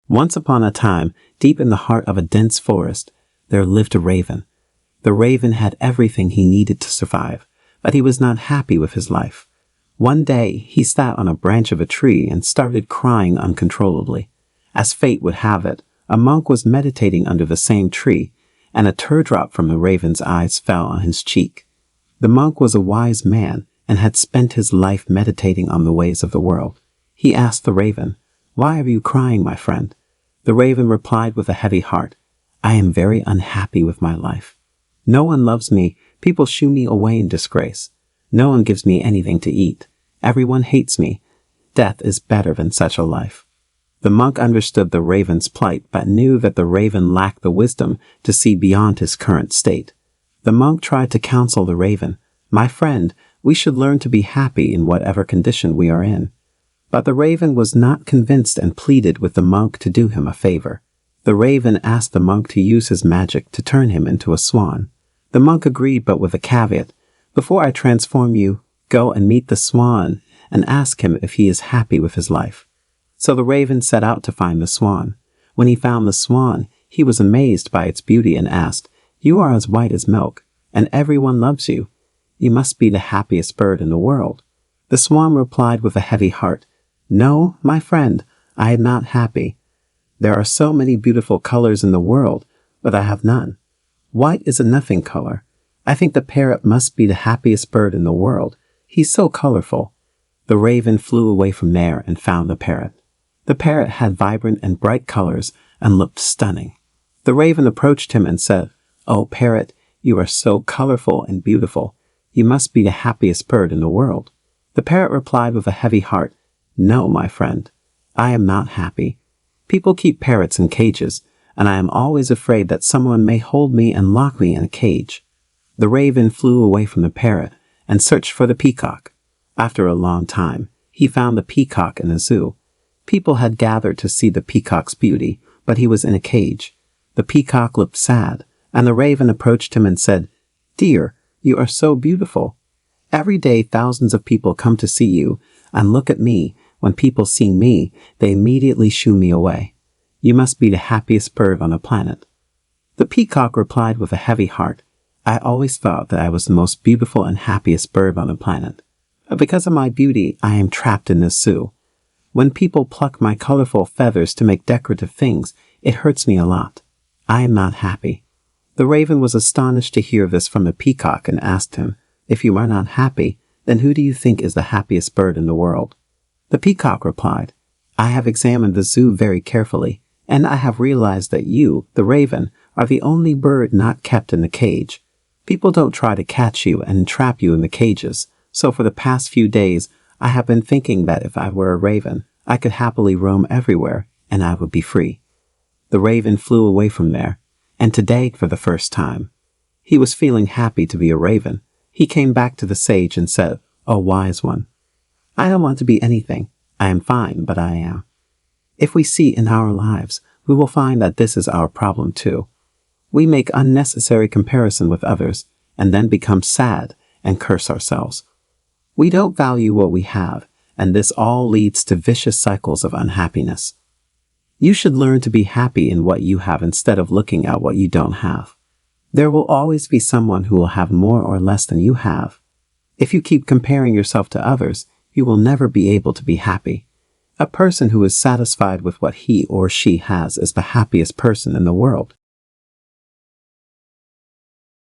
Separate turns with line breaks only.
Once upon a time, deep in the heart of a dense forest, there lived a raven. The raven had everything he needed to survive, but he was not happy with his life. One day, he sat on a branch of a tree and started crying uncontrollably. As fate would have it, a monk was meditating under the same tree, and a teardrop from the raven's eyes fell on his cheek. The monk was a wise man and had spent his life meditating on the ways of the world. He asked the raven, "Why are you crying, my friend?" The raven replied with a heavy heart, "I am very unhappy with my life. No one loves me. People shoo me away in disgrace. No one gives me anything to eat. Everyone hates me. Death is better than such a life." The monk understood the raven's plight, but knew that the raven lacked the wisdom to see beyond his current state. The monk tried to counsel the raven, "My friend, we should learn to be happy in whatever condition we are in." But the raven was not convinced and pleaded with the monk to do him a favor. The raven asked the monk to use his magic to turn him into a swan. The monk agreed, but with a caveat. "Before I transform you, go and meet the swan and ask him if he is happy with his life." So the raven set out to find the swan. When he found the swan, he was amazed by its beauty and asked, "You are as white as milk, and everyone loves you. You must be the happiest bird in the world." The swan replied with a heavy heart, "No, my friend, I am not happy. There are so many beautiful colors in the world, but I have none. White is a nothing color. I think the parrot must be the happiest bird in the world. He's so colorful." The raven flew away from there and found the parrot. The parrot had vibrant and bright colors and looked stunning. The raven approached him and said, "Oh, parrot, you are so colorful and beautiful. You must be the happiest bird in the world." The parrot replied with a heavy heart, "No, my friend, I am not happy. People keep parrots in cages, and I am always afraid that someone may hold me and lock me in a cage." The raven flew away from the parrot and searched for the peacock. After a long time, he found the peacock in a zoo. People had gathered to see the peacock's beauty, but he was in a cage. The peacock looked sad, and the raven approached him and said, "Dear, you are so beautiful. Every day thousands of people come to see you, and look at me. When people see me, they immediately shoo me away. You must be the happiest bird on the planet." The peacock replied with a heavy heart, "I always thought that I was the most beautiful and happiest bird on the planet. But because of my beauty, I am trapped in this zoo. When people pluck my colorful feathers to make decorative things, it hurts me a lot. I am not happy." The raven was astonished to hear this from the peacock and asked him, "If you are not happy, then who do you think is the happiest bird in the world?" The peacock replied, "I have examined the zoo very carefully, and I have realized that you, the raven, are the only bird not kept in the cage. People don't try to catch you and entrap you in the cages, so for the past few days, I have been thinking that if I were a raven, I could happily roam everywhere, and I would be free." The raven flew away from there, and today, for the first time, he was feeling happy to be a raven. He came back to the sage and said, "O wise one, I don't want to be anything. I am fine, but I am." If we see in our lives, we will find that this is our problem too. We make unnecessary comparison with others and then become sad and curse ourselves. We don't value what we have, and this all leads to vicious cycles of unhappiness. You should learn to be happy in what you have instead of looking at what you don't have. There will always be someone who will have more or less than you have. If you keep comparing yourself to others, you will never be able to be happy. A person who is satisfied with what he or she has is the happiest person in the world.